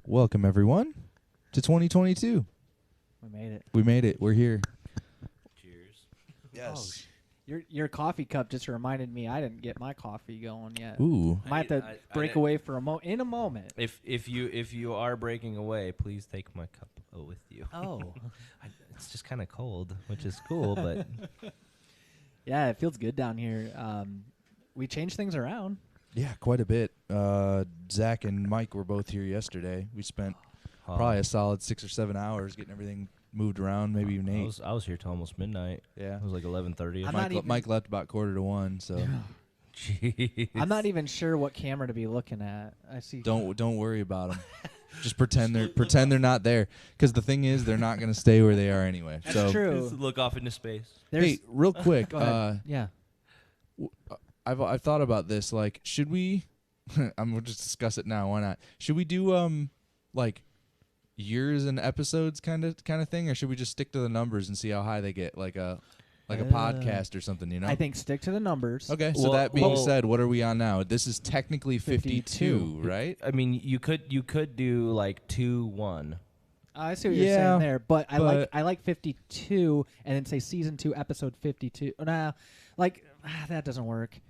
Welcome, everyone, to 2022. We made it. We made it. We're here. Cheers. Yes. Your coffee cup just reminded me I didn't get my coffee going yet. Ooh. Might have to break away for in a moment. If you are breaking away, please take my cup with you. Oh. It's just kind of cold, which is cool, but Yeah, it feels good down here. We changed things around. Yeah, quite a bit. Zach and Mike were both here yesterday. We spent probably a solid 6 or 7 hours getting everything moved around, maybe even 8. I was here till almost midnight. Yeah. It was like 11:30. I'm not even- Mike left about 1:45, so Jeez. I'm not even sure what camera to be looking at. I see. don't worry about them. Just pretend they're not there. Because the thing is, they're not going to stay where they are anyway. That's so true. Just look off into space. Hey, real quick, Go ahead. Yeah. I've thought about this. Like, should we? We'll just discuss it now. Why not? Should we do like years and episodes kind of thing, or should we just stick to the numbers and see how high they get, like a podcast or something? You know. I think stick to the numbers. Okay. So Well- that being well- said, what are we on now? This is technically 52, right? I mean, you could do like 2-1. I see what you're Yeah, saying there, but but- I like 52 and then say season 2 episode 52. Nah, that doesn't work.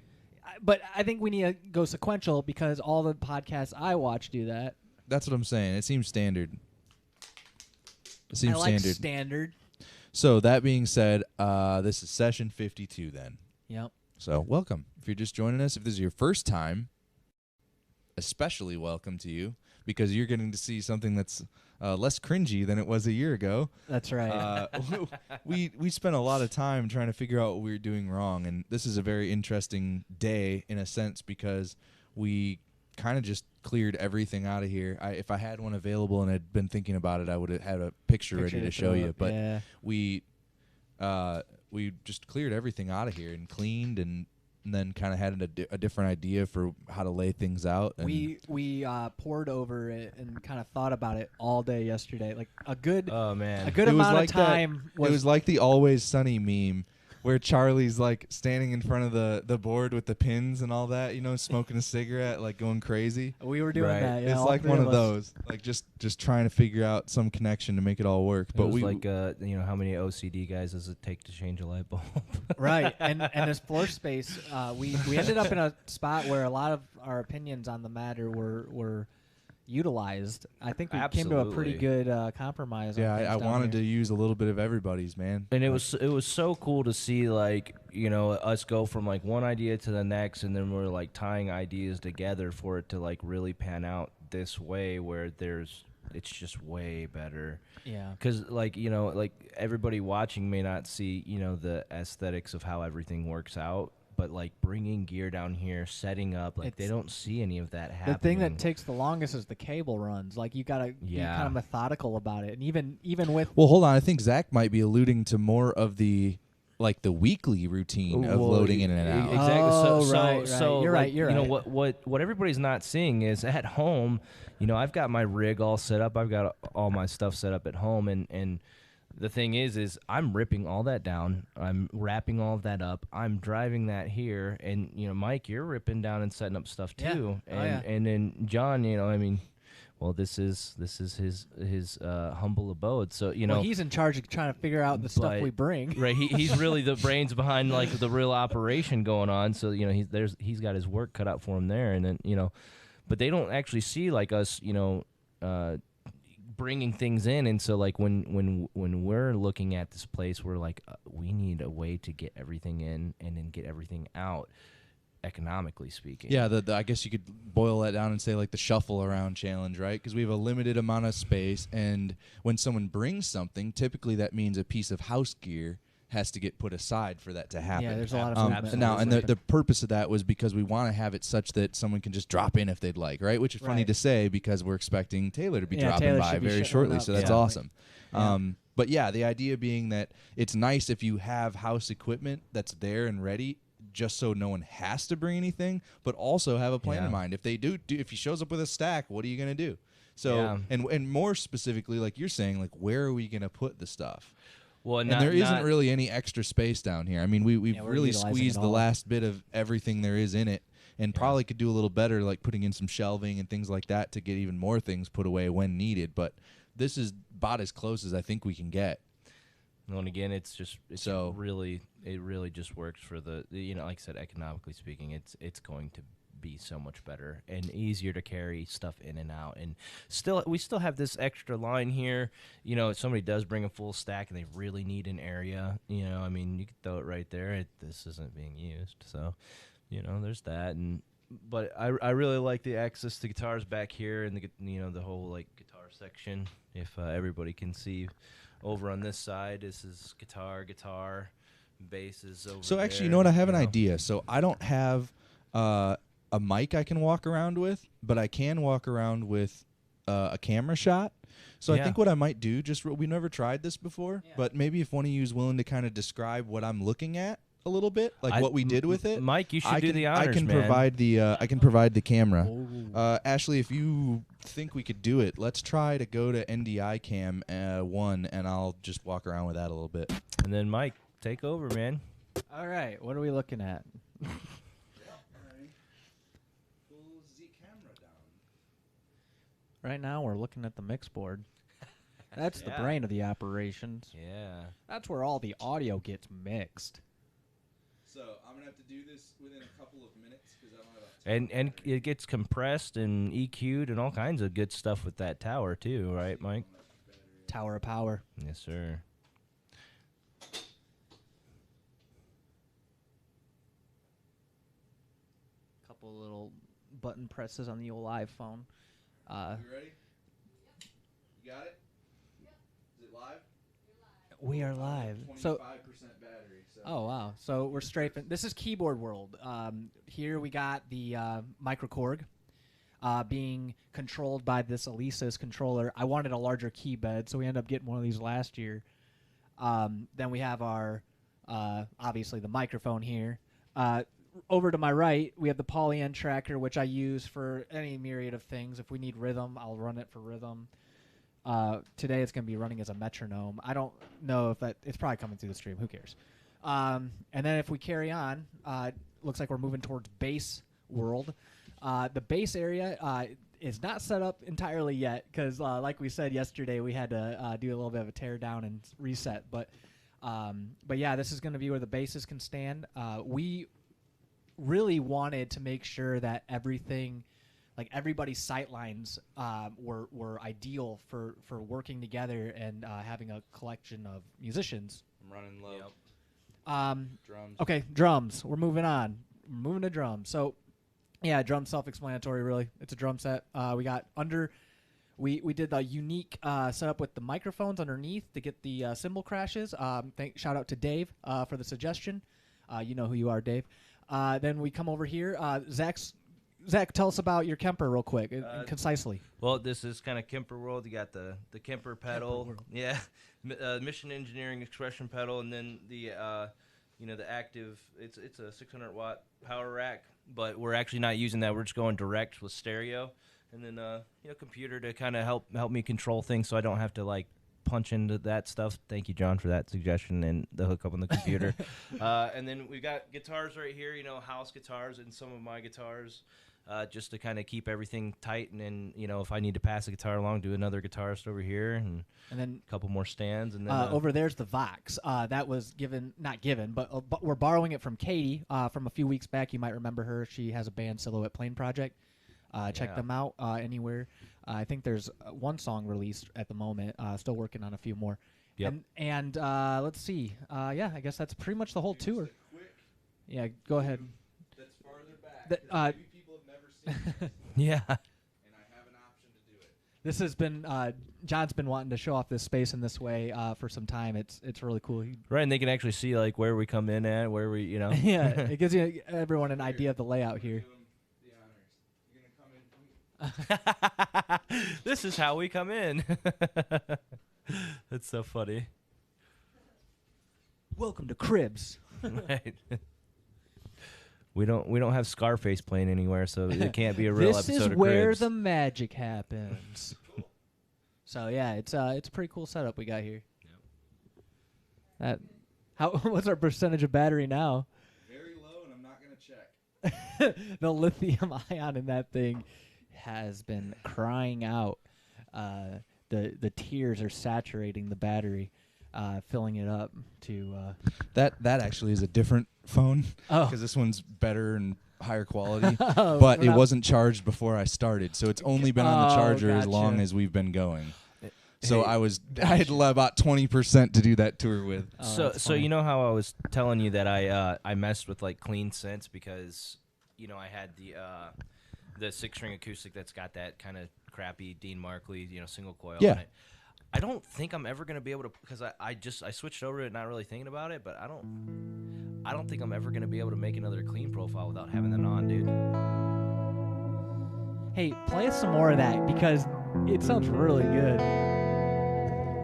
But I think we need to go sequential because all the podcasts I watch do that. That's what I'm saying. It seems standard. It seems I like standard. standard. So that being said, this is session 52 then. Yep. So welcome. If you're just joining us, if this is your first time, especially welcome to you, because you're getting to see something that's less cringy than it was a year ago. That's right. We spent a lot of time trying to figure out what we were doing wrong, and this is a very interesting day in a sense because we kind of just cleared everything out of here. If I had one available and had been thinking about it, I would have had a picture ready to show you. But yeah. we just cleared everything out of here and cleaned and then kind of had a different idea for how to lay things out. And We poured over it and kind of thought about it all day yesterday. Like a good Oh man. good It was amount like of time it was like the Always Sunny meme where Charlie's like standing in front of the board with the pins and all that, smoking a cigarette, like going crazy. we were doing Right. that. Yeah, It's all like three one of us. those, like just trying to figure out some connection to make it all work. But But we like how many OCD guys does it take to change a light bulb? Right, and this floor space, we ended up in a spot where a lot of our opinions on the matter were utilized. I think we came to a pretty Absolutely. good compromise. yeah, on things I down wanted here. to use a little bit of everybody's, man. And it was so cool to see us go from like one idea to the next, and then we're like tying ideas together for it to like really pan out this way where it's just way better. Yeah. Because like everybody watching may not see the aesthetics of how everything works out, but like bringing gear down here, setting up, like they It's- don't see any of that happening. The thing that takes the longest is the cable runs. Like you gotta be Yeah. kind of methodical about it, and even with Well, hold on. I think Zach might be alluding to more of the weekly routine of Well, loading in and out. Exactly. Oh, so, right. so You're like, right, you're right. What everybody's not seeing is at home, I've got my rig all set up. I've got all my stuff set up at home, and the thing is I'm ripping all that down. I'm wrapping all of that up. I'm driving that here, and Mike, you're ripping down and setting up stuff Yeah. too. Oh, And yeah. and then John, well, this is his humble abode. So well, he's in charge of trying to figure out the stuff But- we bring. Right, he's really the brains behind like the real operation going on. So he's got his work cut out for him there, and then but they don't actually see like us, bringing things in. And so like when we're looking at this place, we're like, we need a way to get everything in and then get everything out, economically speaking. Yeah, I guess you could boil that down and say like the shuffle around challenge, right? Because we have a limited amount of space, and when someone brings something, typically that means a piece of house gear has to get put aside for that to happen. Yeah, there's a lot of Um, movement. now, and the Absolutely. purpose of that was because we want to have it such that someone can just drop in if they'd like, right? Which is funny Right. to say because we're expecting Taylor to be Yeah, dropping Taylor by should be very showing shortly, up so that's Yeah. awesome. Yeah. But yeah, the idea being that it's nice if you have house equipment that's there and ready, just so no one has to bring anything, but also have a plan Yeah. in mind. If they do, if he shows up with a stack, what are you gonna do? So, Yeah. and more specifically, like you're saying, like where are we gonna put the stuff? Well, And there isn't really any extra space down here. I mean, we've Yeah, we're really utilizing squeezed it the all. last bit of everything there is in it. and probably could do a little better, like putting in some shelving and things like that to get even more things put away when needed. But this is about as close as I think we can get. Well, and again, it's So- really just works for the like I said, economically speaking, it's going to be so much better and easier to carry stuff in and out. And we still have this extra line here. If somebody does bring a full stack and they really need an area, I mean, you could throw it right there. This isn't being used, so there's that. But I really like the access to guitars back here and the whole like guitar section. If everybody can see over on this side, this is guitar, bass is over So actually, there, you know what? I have an idea. So I don't have a mic I can walk around with, but I can walk around with a camera shot. So I Yeah. think what I might do, we never tried this before, Yeah. but maybe if one of you is willing to kind of describe what I'm looking at a little bit, like what we did with it. Mike, you should I do can, the honors, I can man. provide the I can provide the camera. Oh. Ashley, if you think we could do it, let's try to go to NDI Cam 1, and I'll just walk around with that a little bit. And then Mike, take over, man. All right, what are we looking at? Right now, we're looking at the mix board. That's the Yeah. brain of the operations. Yeah. That's where all the audio gets mixed. So I'm gonna have to do this within a couple of minutes because I don't have And it gets compressed and EQ'd and all kinds of good stuff with that tower too, right, Mike? Tower of power. Yes, sir. Couple little button presses on the old iPhone. You ready? You got it? Is it live? We are live. So, 25% battery. So. oh wow. So we're strafing. This is Keyboard World. Here we got the microKORG being controlled by this Alesis controller. I wanted a larger key bed, so we ended up getting one of these last year. Then we have our obviously the microphone here. Over to my right, we have the Polyend tracker, which I use for any myriad of things. If we need rhythm, I'll run it for rhythm. Today it's going to be running as a metronome. I don't know if it's probably coming through the stream. Who cares? And then if we carry on, looks like we're moving towards bass world. The bass area is not set up entirely yet because, like we said yesterday, we had to do a little bit of a tear down and reset. But yeah, this is going to be where the basses can stand. We really wanted to make sure that everything, like everybody's sight lines, were ideal for working together and having a collection of musicians. I'm running low. Drums. Okay, drums. We're moving on. We're moving to drums. So, yeah, drums self-explanatory. Really, it's a drum set. We got We did the unique setup with the microphones underneath to get the cymbal crashes. Shout out to Dave for the suggestion. You know who you are, Dave. Then we come over here. Zach, tell us about your Kemper real quick and concisely. Well, this is kind of Kemper world. You got the Kemper pedal, yeah, Mission Engineering Expression pedal, and then the the active. It's a 600 watt power rack, but we're actually not using that. We're just going direct with stereo, and then computer to kind of help me control things, so I don't have to like punch into that stuff. Thank you, John, for that suggestion and the hookup on the computer. And then we've got guitars right here, house guitars and some of my guitars, just to kind of keep everything tight. And then, if I need to pass a guitar along, do another guitarist over here and then a couple more stands. And then over there's the Vox. That was not given, but we're borrowing it from Katie from a few weeks back. You might remember her. She has a band, Silhouette Plane Project. Check them out anywhere. I think there's one song released at the moment. Still working on a few more. Yep. And let's see. Yeah, I guess that's pretty much the whole tour. Yeah, go ahead. That's farther back. Maybe people have never seen this, yeah. and I have an option to do it. This has been John's been wanting to show off this space in this way for some time. It's really cool. Right, and they can actually see like where we come in at, where we, Yeah, it gives you everyone an idea of the layout here. This is how we come in. That's so funny. Welcome to Cribs. Right. We don't have Scarface playing anywhere, so it can't be a real this episode is of where Cribs. the magic happens. So yeah, it's a pretty cool setup we got here. What's our percentage of battery now? Very low, and I'm not gonna check. the lithium ion in that thing has been crying out. The tears are saturating the battery, filling it up to. That actually is a different phone Oh, because this one's better and higher quality. Oh, But we're it not- wasn't charged before I started, so it's only been on the Oh, charger as gotcha. long as we've been going. So Hey, I had about 20% to do that tour with. Oh, so that's so funny. you know how I was telling you that I messed with like Clean Sense because I had the 6-string acoustic that's got that kind of crappy Dean Markley single coil Yeah. on it. I don't think I'm ever gonna be able to because I switched over to it not really thinking about it, but I don't think I'm ever gonna be able to make another clean profile without having that on, dude. Hey, play us some more of that because it sounds really good.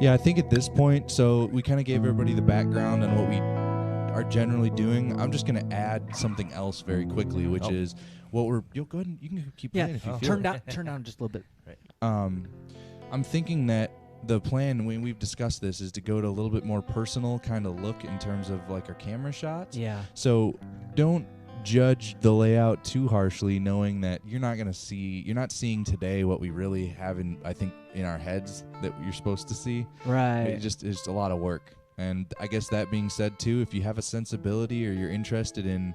Yeah, I think at this point, so we kind of gave everybody the background on what we are generally doing. I'm just going to add something else very quickly, which is what we're. Yo, go ahead and you can keep Yeah, playing if you feel turn it. down just a little bit. I'm thinking that the plan when we've discussed this is to go to a little bit more personal kind of look in terms of like our camera shots. Yeah. So don't judge the layout too harshly, knowing that you're not seeing today what we really have in our heads that you're supposed to see. Right. It's a lot of work. And I guess that being said too, if you have a sensibility or you're interested in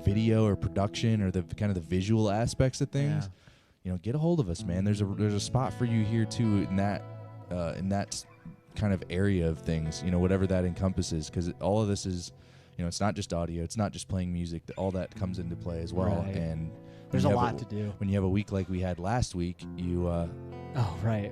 video or production or the kind of the visual aspects of things, get a hold of us, man. There's a spot for you here too in that kind of area of things, whatever that encompasses, because all of this is, it's not just audio, it's not just playing music, all that comes into play as well. Right. And There's a lot to do. when you have a week like we had last week, Oh, right.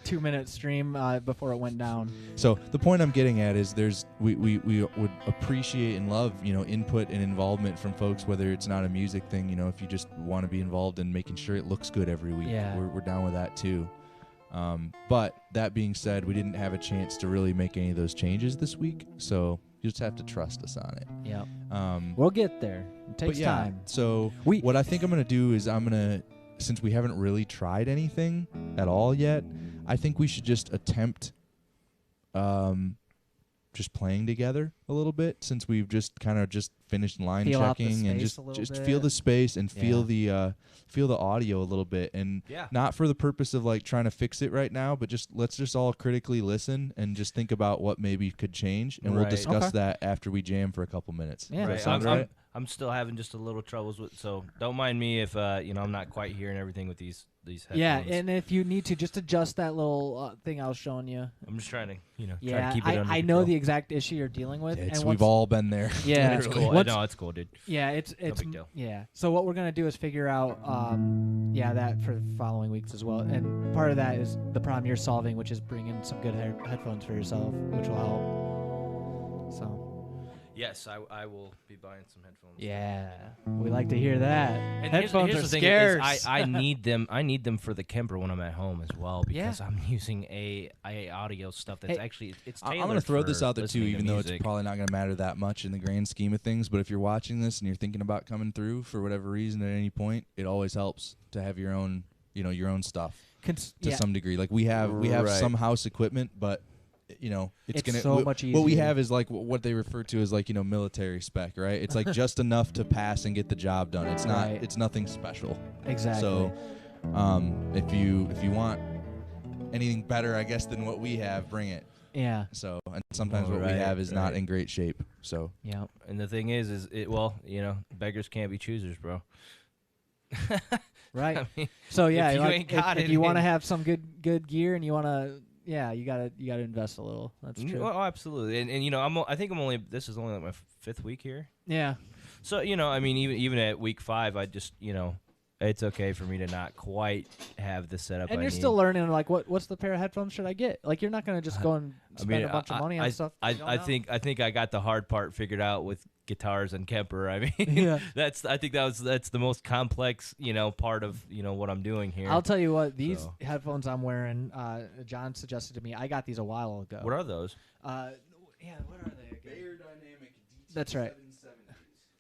2-minute stream before it went down. So the point I'm getting at is we would appreciate and love input and involvement from folks, whether it's not a music thing, if you just want to be involved in making sure it looks good every week, Yeah. we're down with that too. But that being said, we didn't have a chance to really make any of those changes this week, so you just have to trust us on it. Yeah. Um, We'll get there. It takes but yeah, time. So We- what I think I'm gonna do is since we haven't really tried anything at all yet, I think we should just attempt just playing together a little bit, since we've just kind of just finished line Feel out the checking and space a little just bit. feel the space and feel Yeah. the audio a little bit, and Yeah. not for the purpose of like trying to fix it right now, but let's just all critically listen and just think about what maybe could change, and we'll Right. discuss Okay. that after we jam for a couple minutes. Yeah, Does that that sound sounds right? I'm still having just a little troubles with, so don't mind me if I'm not quite hearing everything with these headphones. Yeah, and if you need to, just adjust that little thing I was showing you. I'm just trying to try Yeah, to keep it under I know control. the exact issue you're dealing with. It's, and we've once- all been there. Yeah, It's literally. cool. Once- No, it's cool, dude. Yeah, it's big deal. yeah. So what we're gonna do is figure out that for the following weeks as well. And part of that is the problem you're solving, which is bringing some good headphones for yourself, which will help. So Yes, I will be buying some headphones. yeah, we like to hear that. And Headphones here's are the thing scarce. is I need them. I need them for the Kemper when I'm at home as well, Yeah. because I'm using a audio stuff that's Hey, actually it's. I'm tailored going to throw for this this out there too, listening to even though it's music. probably not going to matter that much in the grand scheme of things. But if you're watching this and you're thinking about coming through for whatever reason at any point, it always helps to have your own, your own stuff to some degree. Like we have Right. some house equipment, but it's gonna so much What we easier. have is like what they refer to as like military spec, right? It's like just enough to pass and get the job done. It's not. Right. It's nothing special. Exactly. So, if you want anything better, I guess, than what we have, bring it. yeah, So, and sometimes Well, what we right, have is not right. in great shape. So, yeah. And the thing is beggars can't be choosers, bro. Right. I mean, So yeah, if you like, ain't got if it, you want to then- have some good gear and you want to, you gotta invest a little. That's true. Oh, absolutely. And I think this is only like my fifth week here. Yeah. So I mean, even at week 5, I just it's okay for me to not quite have the setup. And I you're need. still learning, like, what's the pair of headphones should I get? Like, you're not gonna just go and spend a bunch of money on stuff. you don't I know. think I got the hard part figured out with guitars and Kemper. I mean, Yeah. I think that's the most complex part of what I'm doing here. I'll tell you what, these So. headphones I'm wearing, John suggested to me. I got these a while ago. What are those? Yeah, what are they again? Bayer Dynamic DT770s. That's right.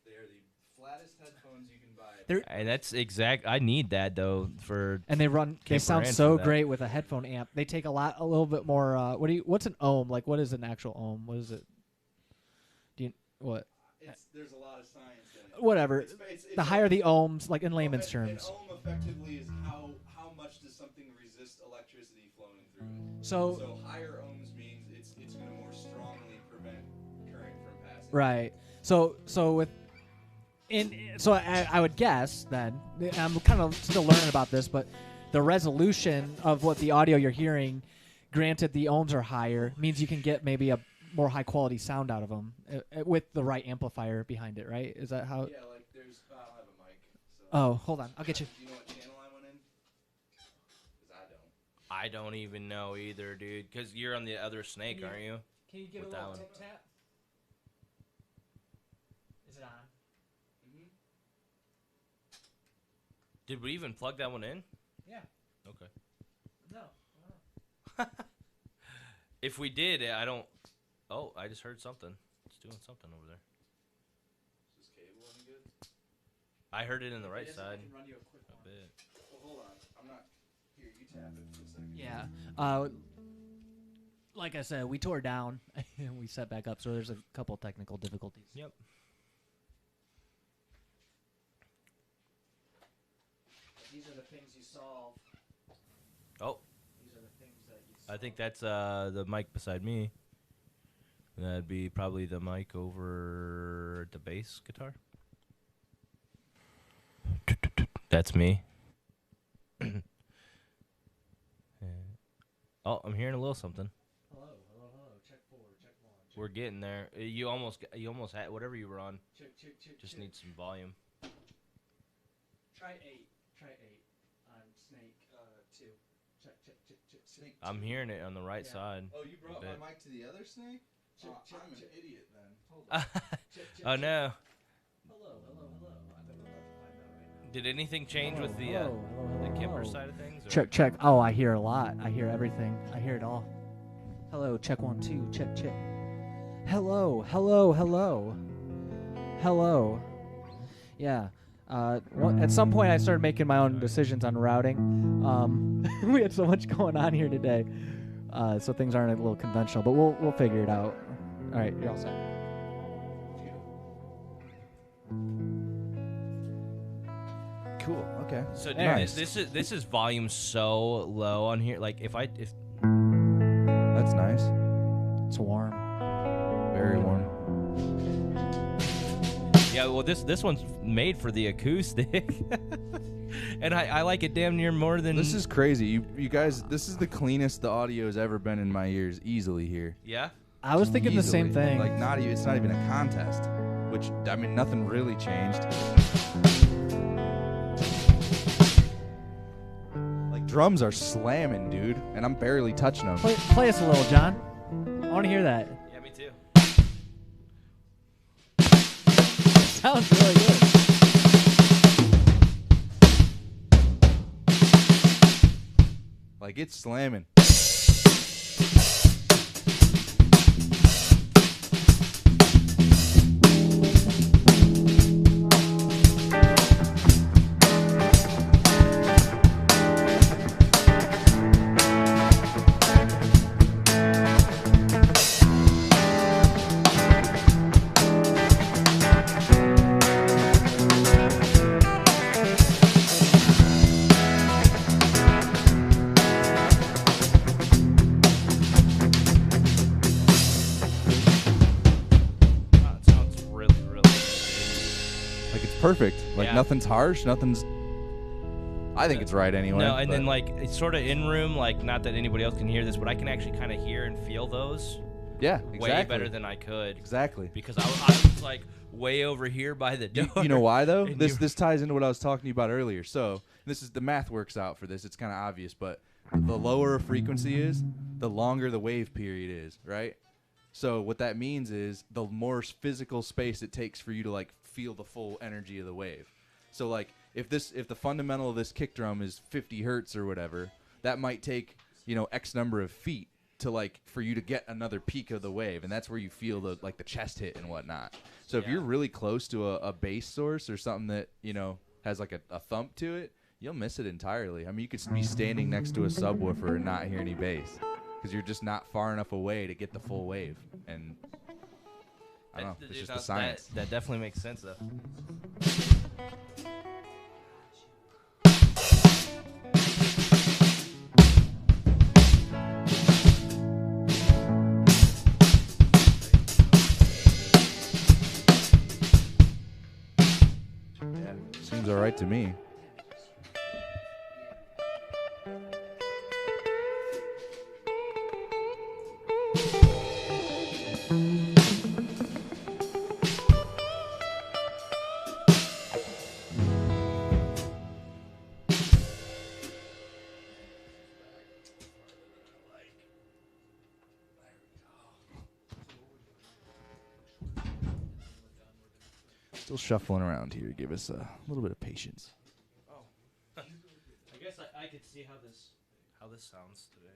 They are the flattest headphones you can buy. And that's exact. I need that though for. And they Kemper sound and so for that. great with a headphone amp. They take a little bit more. What's an ohm? Like, what is an actual ohm? What is it? What? there's a lot of science in it. Whatever. The higher the ohms, like in layman's An terms. ohm effectively is how much does something resist electricity flowing through it. So So higher ohms means it's going to more strongly prevent current from passing. right. So with so I would guess then I'm kind of still learning about this, but the resolution of what the audio you're hearing, granted the ohms are higher, means you can get maybe a more high quality sound out of them with the right amplifier behind it, right? Is that how? Yeah, like there's I don't have a mic. So. Oh, hold on, I'll get you. Do you know what channel I went in? Because I don't. I don't even know either, dude. Because you're on the other snake, Yeah. aren't you? Can you give With it a that little one. tip tap? Is it on? Did we even plug that one in? Yeah. Okay. No. If we did, I don't. Oh, I just heard something. It's doing something over there. Is this cable any good? I heard it in the right side. Run you a quick A bit. Well, hold on. I'm not. Here, you tap it for a second. Yeah. Like I said, we tore down and we set back up, so there's a couple technical difficulties. Yep. These are the things you solve. Oh, These are the things that you I think that's the mic beside me. That'd be probably the mic over the bass guitar. That's me. Oh, I'm hearing a little something. Hello. Check 4, check 1. We're getting there. You almost had whatever you were on. Check. Just need some volume. Try 8. Try 8 on Snake 2. Check. Snake. I'm hearing it on the right Yeah. side. Oh, you brought bit. my mic to the other snake? Check, Oh, check, I'm an check. idiot then. Hold on. Check. Oh no! Hello. I think we're about to find out right now. Did anything change with the Hello, Kemper hello. side of things? Or? Check. Oh, I hear a lot. I hear everything. I hear it all. Hello, check 1, 2. Check. Hello. Yeah. At some point, I started making my own decisions on routing. We had so much going on here today, so things aren't a little conventional. But we'll figure it out. All right, you're all set. Cool. Okay. So dude, Nice. this is volume so low on here. Like if That's nice. It's warm. Very warm. yeah, well this one's made for the acoustic, and I like it damn near more than This is crazy. You guys, this is the cleanest the audio has ever been in my ears, easily here. yeah. I was thinking the same Easily. thing. Like it's not even a contest. Which I mean, nothing really changed. Like drums are slamming, dude, and I'm barely touching them. Play us a little, John. I want to hear that. Yeah, me too. Sounds really good. Like it's slamming. Oh, it sounds really good. Like it's perfect. Like Yeah. nothing's harsh. Nothing's. I think it's right anyway. No, and then but- like it's sort of in room. Like not that anybody else can hear this, but I can actually kind of hear and feel those yeah, exactly. way better than I could exactly. because I was like way over here by the door. You know why though? And This you- this ties into what I was talking to you about earlier. So this is the math works out for this. It's kind of obvious, but the lower a frequency is, the longer the wave period is, right? So what that means is the more physical space it takes for you to like feel the full energy of the wave. So like if the fundamental of this kick drum is 50 hertz or whatever, that might take X number of feet to like for you to get another peak of the wave, and that's where you feel the chest hit and whatnot. So if Yeah. you're really close to a bass source or something that has like a thump to it, you'll miss it entirely. I mean, you could be standing next to a subwoofer and not hear any bass because you're just not far enough away to get the full wave. And I don't know. It's just the That- science. That definitely makes sense, though. Yeah, seems all right to me. Still shuffling around here. Give us a little bit of patience. I guess I could see how this sounds today.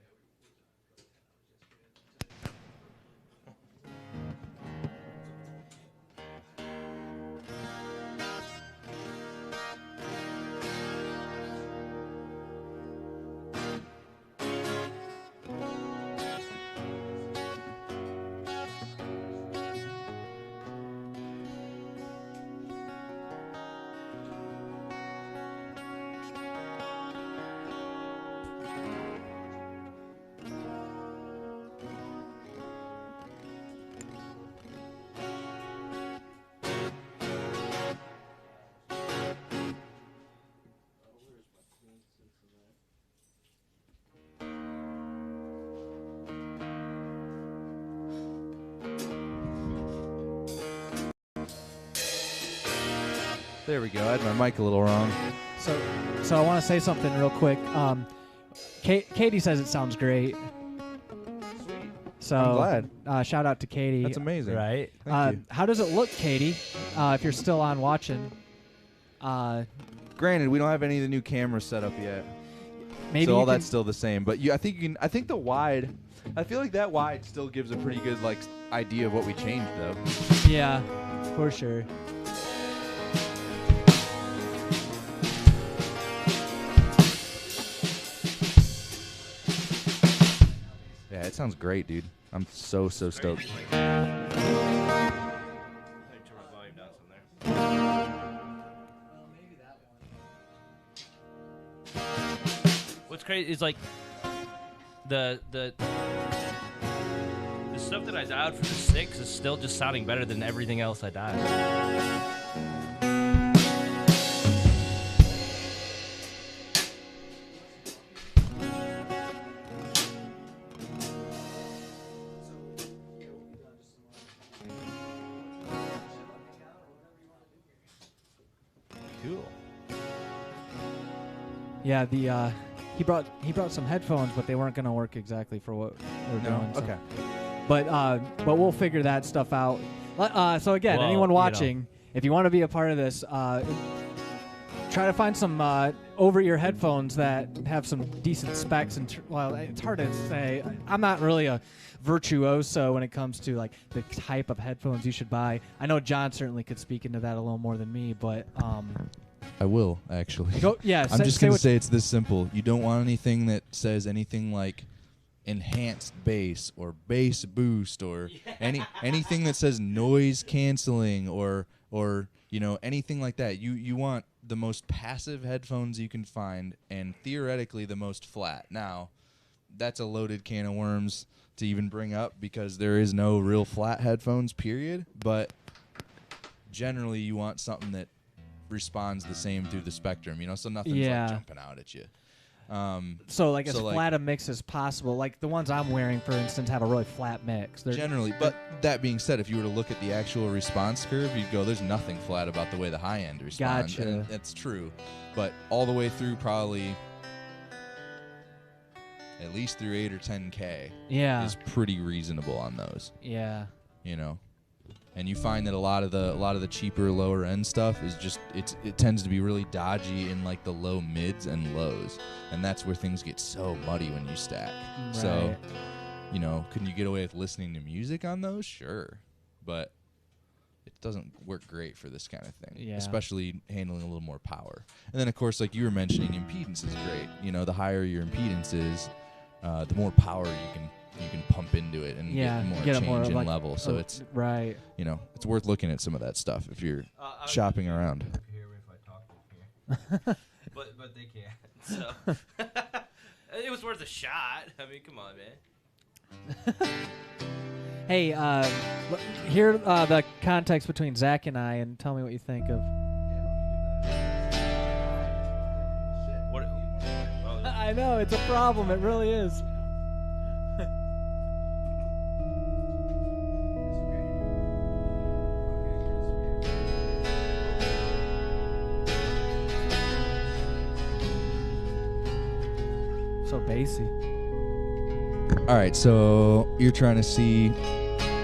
There we go. I had my mic a little wrong. So I want to say something real quick. Katie says it sounds great. So I'm glad. Shout out to Katie. That's amazing. Right? Thank you. How does it look, Katie? If you're still on watching, Granted, we don't have any of the new cameras set up yet, maybe so you all can- that's still the same. But I think you can. I think the wide. I feel like that wide still gives a pretty good idea of what we changed, though. Yeah, for sure. Yeah, it sounds great, dude. I'm so stoked. Let me turn my volume down some there. What's crazy is like the stuff that I dialed for the 6 is still just sounding better than everything else I dialed. Cool. Yeah, he brought some headphones, but they weren't gonna work exactly for what we're doing. So. Okay. But we'll figure that stuff out. So again, Well, anyone you know. watching, if you want to be a part of this, try to find some over-ear headphones that have some decent specs. And well, it's hard to say. I'm not really a virtuoso when it comes to like the type of headphones you should buy. I know John certainly could speak into that a little more than me, but I will actually. go yeah. I'm just say gonna what- say it's this simple. You don't want anything that says anything like enhanced bass or bass boost or anything that says noise canceling or anything like that. You want the most passive headphones you can find and theoretically the most flat. Now, that's a loaded can of worms to even bring up because there is no real flat headphones, period. But generally you want something that responds the same through the spectrum, so nothing's Yeah. jumping out at you. So like as So, like- flat a mix as possible. Like the ones I'm wearing, for instance, have a really flat mix. They're Generally, but that being said, if you were to look at the actual response curve, you'd go, there's nothing flat about the way the high end responds. Gotcha. And that's true. But all the way through probably at least through 8 or 10K yeah, is pretty reasonable on those, yeah. And you find that a lot of the cheaper lower end stuff is just it tends to be really dodgy in like the low mids and lows. And that's where things get so muddy when you stack. So, Right. Can you get away with listening to music on those? Sure. But it doesn't work great for this kind of thing, Yeah. especially handling a little more power. And then, of course, like you were mentioning, impedance is great. The higher your impedance is, the more power you can you can pump into it and Yeah, get more get a change more in like- level. So oh, it's right. it's worth looking at some of that stuff if you're shopping around. Here if I talk in here. but they can't. So it was worth a shot. I mean, come on, man. Hey, hear the context between Zach and I, and tell me what you think of. What? Oh, I know it's a problem. It really is. So bassy. All right, so you're trying to see.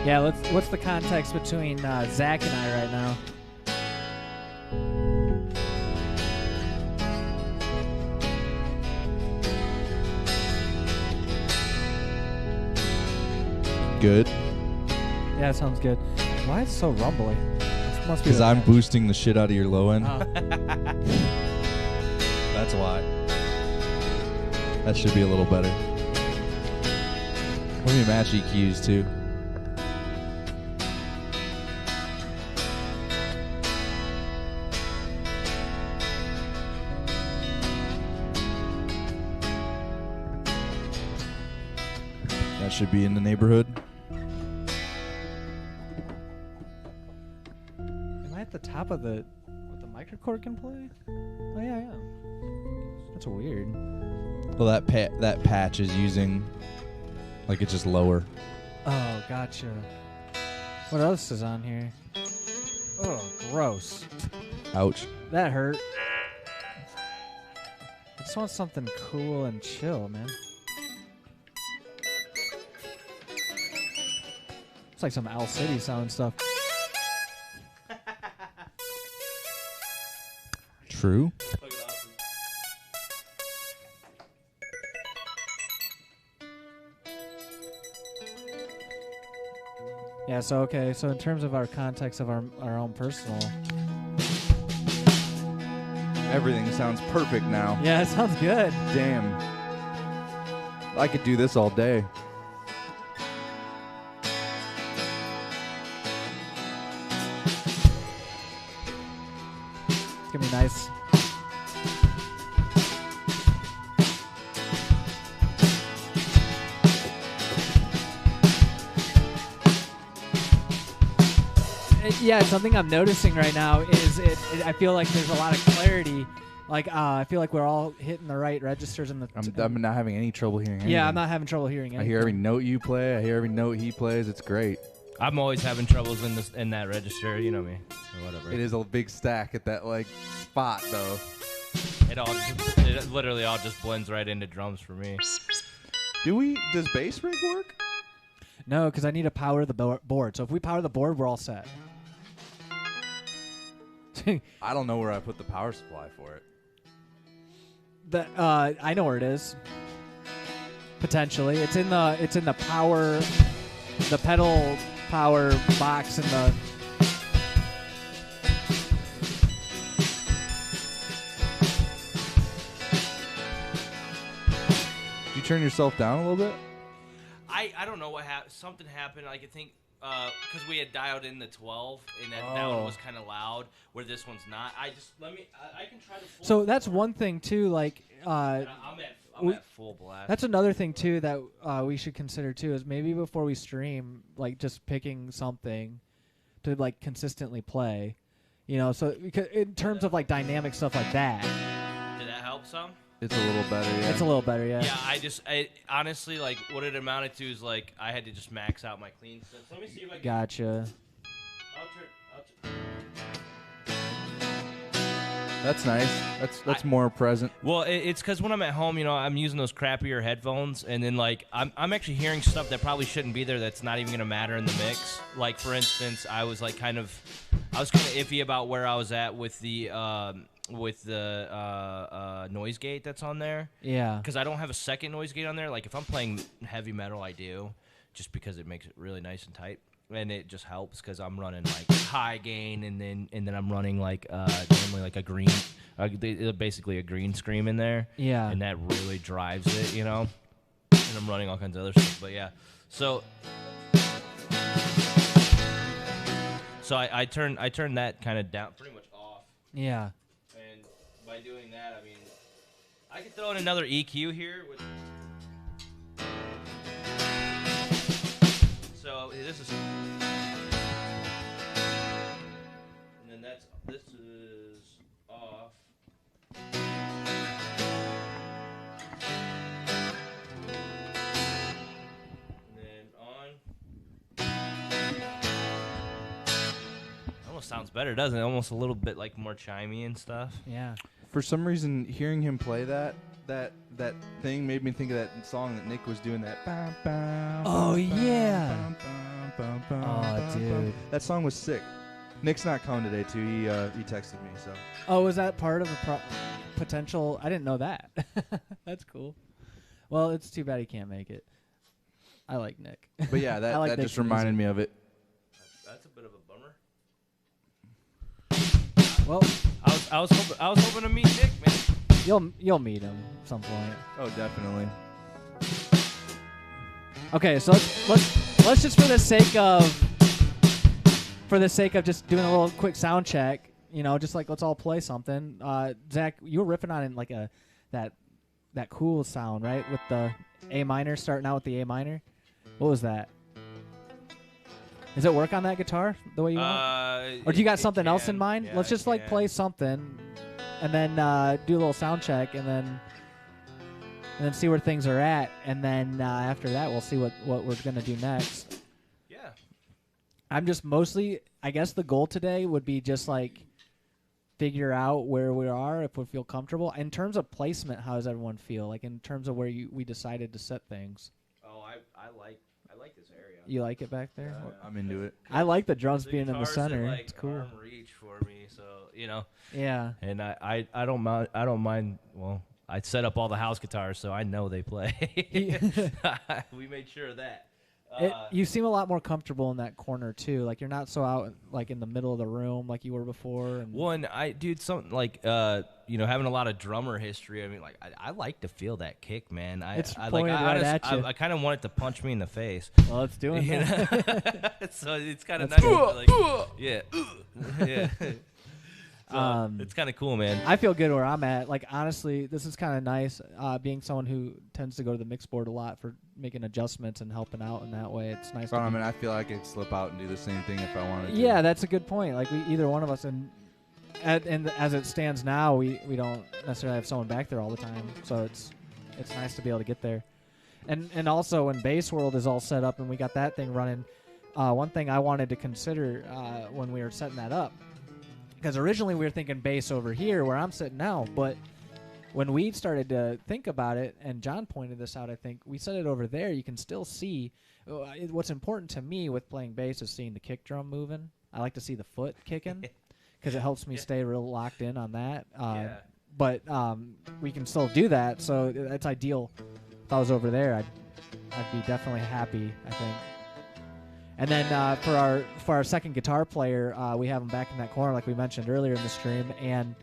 Yeah, what's the context between Zach and I right now? Good, Yeah, it sounds good. Why is it so rumbly? This must be because the I'm patch. boosting the shit out of your low end. Oh. That's why. That should be a little better. Let me match EQs too. That should be in the neighborhood. Am I at the top of what the microchord can play? Oh yeah, I am. That's weird. Well, that patch is using, like, it's just lower. Oh, gotcha. What else is on here? Oh, gross. Ouch. That hurt. I just want something cool and chill, man. It's like some Owl City sound stuff. True. Yeah, so okay, so in terms of our context of our own personal. Everything sounds perfect now. Yeah, it sounds good. Damn. I could do this all day. It's gonna be nice. Yeah, something I'm noticing right now is I feel like there's a lot of clarity. Like I feel like we're all hitting the right registers in the. I'm not having any trouble hearing anything. Yeah, I'm not having trouble hearing I anything. hear every note you play. I hear every note he plays. It's great. I'm always having troubles in that register. You know me, or whatever. It is a big stack at that like spot though. It literally all just blends right into drums for me. Does bass rig work? No, because I need to power the board. So if we power the board, we're all set. I don't know where I put the power supply for it. I know where it is. Potentially, it's in the power, the pedal power box in the. Did you turn yourself down a little bit? I don't know what happened. Something happened. I could think because we had dialed in the 12 and that one was kind of loud, where this one's not. I can try to. So that's one thing too. Like, I'm at full blast. that's another thing too that we should consider too is maybe before we stream, like just picking something to like consistently play. You know, so because in terms of like dynamic stuff like that, Did that help some? It's a little better. Yeah. it's a little better. Yeah. Yeah, I honestly, like, what it amounted to is, like, I had to just max out my clean stuff. So let me see if I can. Gotcha. I'll turn. That's nice. That's more present. Well, it's because when I'm at home, you know, I'm using those crappier headphones, and then, like, I'm actually hearing stuff that probably shouldn't be there that's not even going to matter in the mix. Like, for instance, I was kind of iffy about where I was at with the noise gate that's on there. Yeah. Because I don't have a second noise gate on there. Like, if I'm playing heavy metal, I do, just because it makes it really nice and tight. And it just helps because I'm running, like, high gain, and then I'm running, like, normally, like, a green, basically a green scream in there. Yeah. And that really drives it, you know? And I'm running all kinds of other stuff. But yeah, so I turned that kind of down, pretty much off. Yeah. And by doing that, I mean, I could throw in another EQ here. So this is, and then this is off. And then on. Almost sounds better, doesn't it? Almost a little bit like more chimey and stuff. Yeah. For some reason, hearing him play that thing made me think of that song that Nick was doing. That. Oh, yeah. Oh, dude. That song was sick. Nick's not coming today too. He texted me so. Oh, was that part of a potential? I didn't know that. That's cool. Well, it's too bad he can't make it. I like Nick. But yeah, that I like that Nick's just reminded me of it. That's a bit of a bummer. Well, I was hoping to meet Nick, man. you'll meet him at some point. Oh, definitely. Okay, so let's just for the sake of just doing a little quick sound check, just like let's all play something. Zach, you were riffing on it like that cool sound, right? With the A minor, starting out with the A minor. What was that? Does it work on that guitar the way you want? Or do you got something else in mind? Yeah, Let's just like play something, and then do a little sound check, and then see where things are at, and then after that we'll see what we're gonna do next. Yeah. I'm just mostly, I guess the goal today would be just like figure out where we are, if we feel comfortable. In terms of placement, how does everyone feel? Like in terms of where we decided to set things. Oh, I like this area. You like it back there? I'm into it. I like the drums being in the guitar's at, center. like, It's cool. arm reach for me, so Yeah. And I don't mind. Well, I set up all the house guitars, so I know they play. We made sure of that. You seem a lot more comfortable in that corner too. Like you're not so out like in the middle of the room like you were before. And Something like having a lot of drummer history. I mean, like I like to feel that kick, man. It's pointed right at you. I kind of want it to punch me in the face. Well, it's doing You that. know? So it's kind of nice. Yeah. So it's kind of cool, man. I feel good where I'm at. Like honestly, this is kind of nice. Being someone who tends to go to the mix board a lot for making adjustments and helping out in that way, it's nice. I mean, I feel like I could slip out and do the same thing if I wanted to. Yeah, that's a good point. Like either one of us, and as it stands now, we don't necessarily have someone back there all the time. So it's nice to be able to get there. And also when Bass World is all set up and we got that thing running, one thing I wanted to consider when we were setting that up. Because originally we were thinking bass over here where I'm sitting now, but when we started to think about it, and John pointed this out, I think, we set it over there, you can still see. What's important to me with playing bass is seeing the kick drum moving. I like to see the foot kicking because it helps me stay real locked in on that. But we can still do that, so it's ideal. If I was over there, I'd be definitely happy, I think. And then for our second guitar player, we have him back in that corner, like we mentioned earlier in the stream, and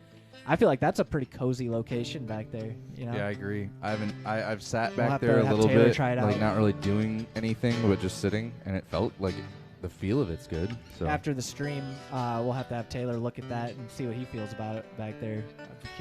I feel like that's a pretty cozy location back there. Yeah, I agree. I've sat We'll back have there to a have little Taylor bit, try it like out. not really doing anything, but just sitting, and it felt like the feel of it's good. So After the stream, we'll have to have Taylor look at that and see what he feels about it back there.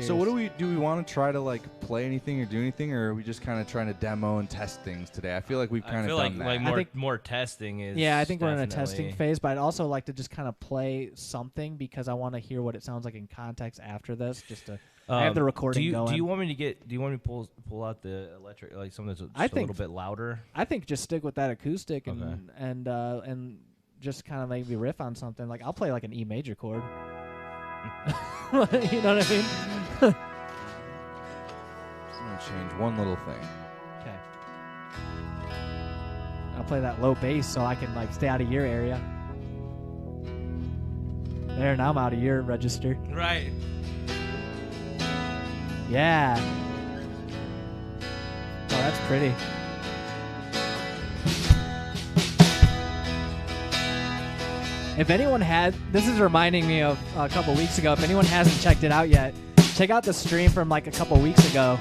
So what do we want to try to like play anything or do anything, or are we just kind of trying to demo and test things today? I feel like we've kind of done that. Like more testing is. Yeah, I think we're in a definitely- testing phase, but I'd also like to just kind of play something because I want to hear what it sounds like in context after this. Just to I have the recording going. Do you want me to pull out the electric, like something that's just a little bit louder? I think just stick with that acoustic Okay. and just kind of maybe riff on something. Like I'll play like an E major chord. You know what I mean? I'm gonna change one little thing. Okay. I'll play that low bass so I can like stay out of your area. There, now I'm out of your register. Right. Yeah. Oh, that's pretty. If anyone this is reminding me of a couple weeks ago. If anyone hasn't checked it out yet, check out the stream from like a couple weeks ago.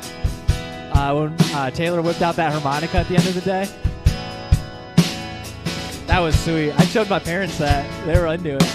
when Taylor whipped out that harmonica at the end of the day. That was sweet. I showed my parents that. They were into it.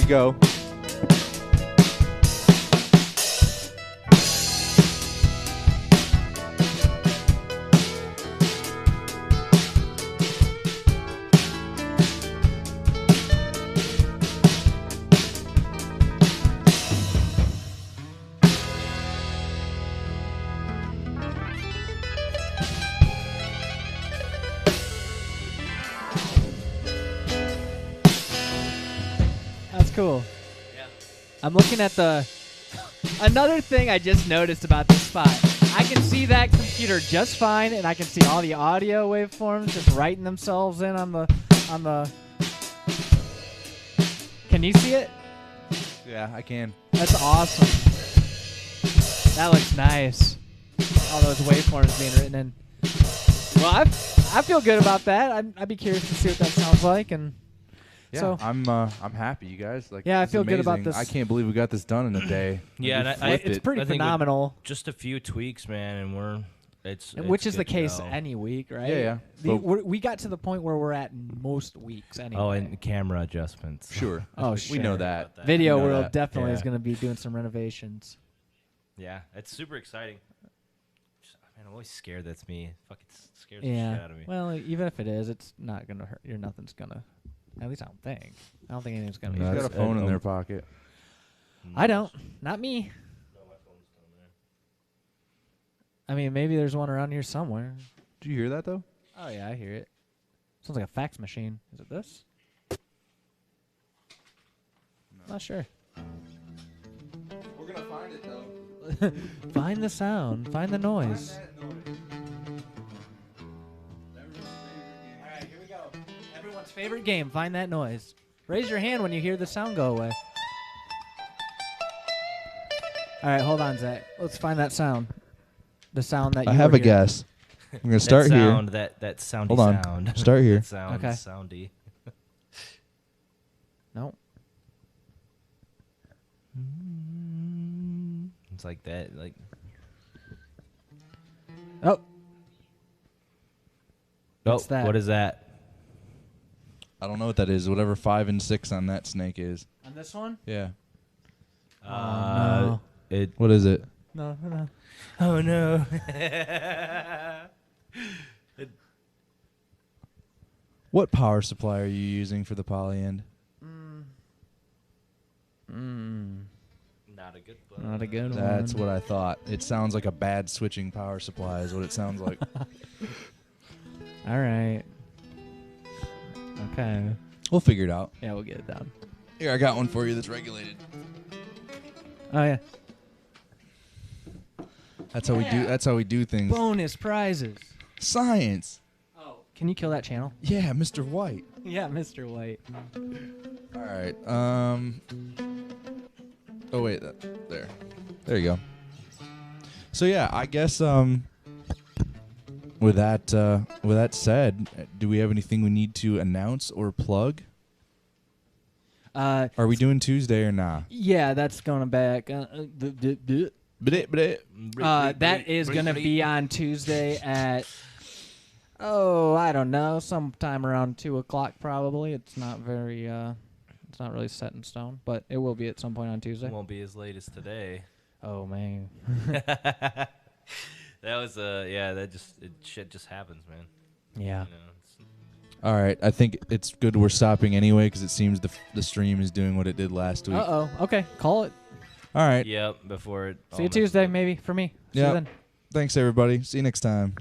Go. That's cool. Yeah. I'm looking at another thing I just noticed about this spot. I can see that computer just fine, and I can see all the audio waveforms just writing themselves in on the. Can you see it? Yeah, I can. That's awesome. That looks nice. All those waveforms being written in. Well, I feel good about that. I'd be curious to see what that sounds like, and Yeah, so I'm happy, you guys. Like, Yeah, I this is feel good about amazing. this. I can't believe we got this done in a day. Yeah, We and flipped it's it. pretty I think phenomenal. Just a few tweaks, man, and we're Which is good the to case go. any week, right? Yeah. We got to the point where we're at most weeks anyway. Oh, and camera adjustments. Sure. Oh, We know sure. that. Video We know World that. definitely is Yeah. going to be doing some renovations. Yeah, it's super exciting. Man, I'm always scared. That's me. Fucking scares the shit Yeah. out of me. Well, even if it is, it's not going to hurt. Nothing's going to. At least I don't think. I don't think anything's going to be. He's got a That's- phone in their pocket. I don't. Not me. No, my phone's down there. I mean, maybe there's one around here somewhere. Did you hear that though? Oh yeah, I hear it. Sounds like a fax machine. Is it this? Not sure. We're gonna find it though. Find the sound. Find the noise. All right, here we go. Everyone's favorite game. Find that noise. Raise your hand when you hear the sound go away. All right, hold on, Zach. Let's find that sound. The sound that you I have were a hearing. guess. I'm gonna start that here. sound, That soundy Hold on. sound. Start here. That sound Okay. soundy. No. It's like that. Like Oh, oh, that? what is that? I don't know what that is. Whatever 5 and 6 on that snake is. on this one? Yeah. no. It. What is it? No. Oh no. What power supply are you using for the poly end? Not a good Not a good one. That's what I thought. It sounds like a bad switching power supply is what it sounds like. All right. Okay. We'll figure it out. Yeah, we'll get it down. Here, I got one for you that's regulated. Oh yeah. That's how we do. That's how we do things. Bonus prizes. Science. Oh, can you kill that channel? Yeah, Mr. White. Yeah, Mr. White. All right. Oh wait, there. There you go. So yeah, I guess with that said, do we have anything we need to announce or plug? Are we doing Tuesday or nah? Yeah, that's going back. That is going to be on Tuesday at, I don't know, sometime around 2 o'clock probably. It's not very, it's not really set in stone, but it will be at some point on Tuesday. It won't be as late as today. Oh, man. That was shit just happens, man. Yeah. You know, All right, I think it's good we're stopping anyway because it seems the stream is doing what it did last week. Uh-oh. Okay, call it. All right. Yep. Before it. See you Tuesday, maybe, for me. See you Yep. then. Thanks, everybody. See you next time.